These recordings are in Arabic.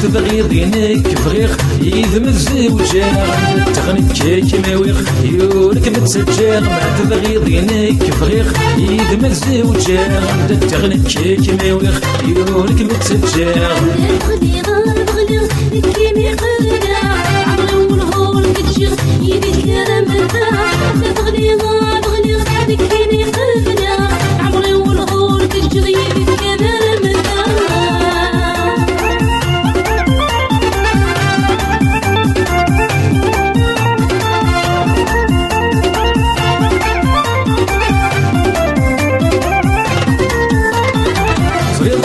تبغي ضينك بغيخ يذم الزوجة تغني كيك ماويخ يورك متسجل ما تبغي ضينك بغيخ يذم الزوجة تغني كيك ماويخ يورك متسجل خذي غالبغلو كيمي قلنا عمري والهول كتشيخ يدي كلام بدا تغني غالبغلو كيمي قلنا عمري والهول كتشيخ يدي كلام بدا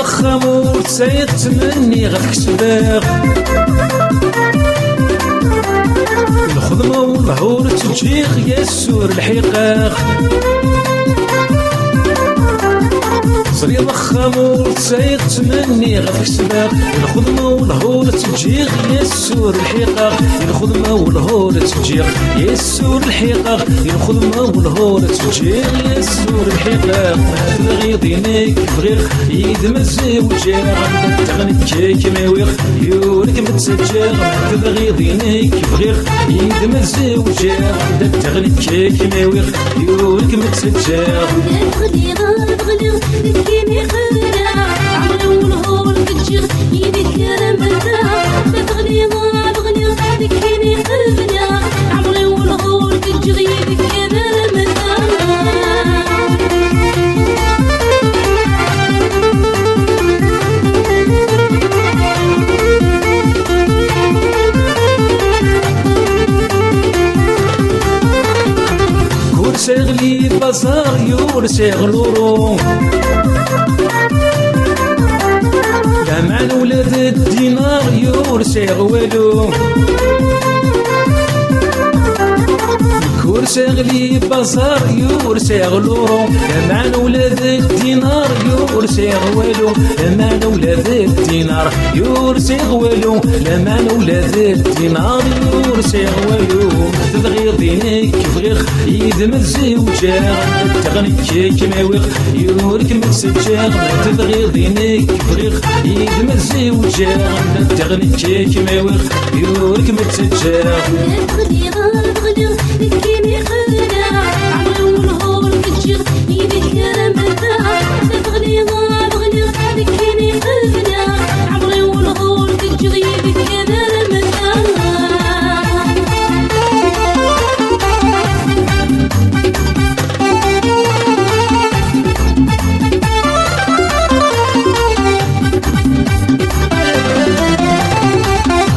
خمور سيد تمني غير كسباغ الخدمة والعور تجيخ يسور الحقاق صريض خمور سيد تمني غير كسباغ الخدمة والعور تجيخ يسور الحقاق الخدمة والعور تجيخ يسور الحقاق الخدمة والعور تجيخ يسور الحقاق ما تبغي ضينك بغير يدم الزوجة تغني كيك ماويخ يورك متسجل ما تبغي ضينك بغير يدم الزوجة تغني كيك ماويخ يورك متسجل خذي غالبغلو كيمي قلنا عمري والهول كتشيخ يدي كلام بدا تغني غالبغلو كيمي قلنا عمري والهول كتشيخ يدي كلام بدا شغلي بازار يور شغلورو لا معنى ولاد الدينار يور شغوالو كور شغلي بازار يور شغلورو لا معنى ولاد الدينار يور شغوالو لا معنى ولاد الدينار يور شغوالو لا معنى ولاد الدينار يور شغوالو تبغي ضينك بغيخ يدم الزوجة تغني كيك ماويخ يورك متسجل تبغي ضينك بغيخ يدم الزوجة تغني كيك ماويخ يورك متسجل خذي غالبغلو كيمي قلنا عمري والهول كتشيخ يدي كلام بدا تغني غالبغلو كيمي قلنا عمري والهول كتشيخ يدي كلام بدا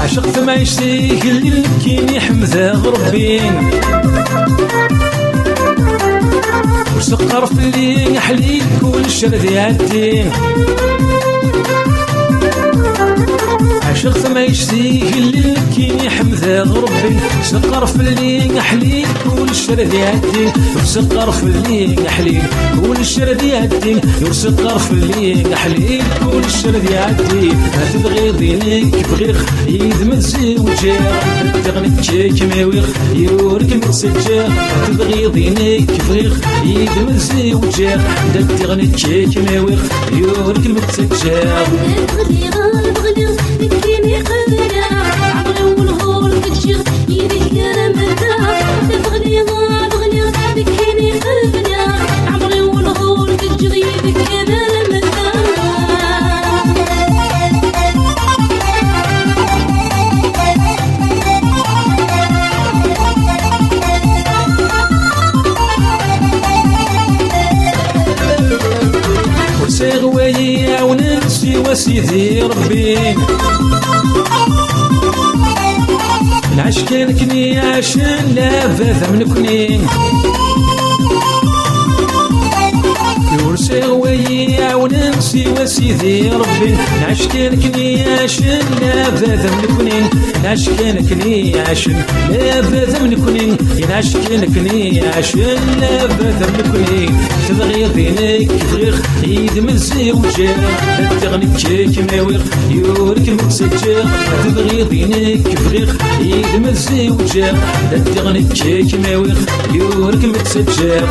عشقت ما يشتيك اللي كيني حمزة ربين وسقر في اللي حليل كل شرد يعدين عشقت ما يشتيك اللي كيني حمزة ربين سقر في اللي حليل كل شرد يعدين وسقر في اللي حليل كل شرد يعدين وسقر في اللي حليل كل شرد يعدين ما تبغي ضينك بغير يدم الزوجة تغني كيك ماويخ يورك متسجل ما تبغي ضينك بغير يدم الزوجة تغني كيك ماويخ يورك متسجل خذي غالبغلو كيمي قلنا عمري والهول كتشيخ يدي كلام بدا تغني غالبغلو كيمي قلنا عمري والهول كتشيخ يدي كلام بدا ورساغوايا وننسي وسيدي ربي نعيش كني عشان لا فاذا منكني ورساوي عاون سوى سيدي ربي نعش كني عاشن لا بدا منكنين نعش كني عاشن لا بدا منكنين نعش كني عاشن لا بدا منكنين تبغي ذينك فغير عيد مزي وجا تغني كيك ماويغ يورك متسجل تبغي ذينك فغير عيد مزي وجا تغني كيك ماويغ يورك متسجل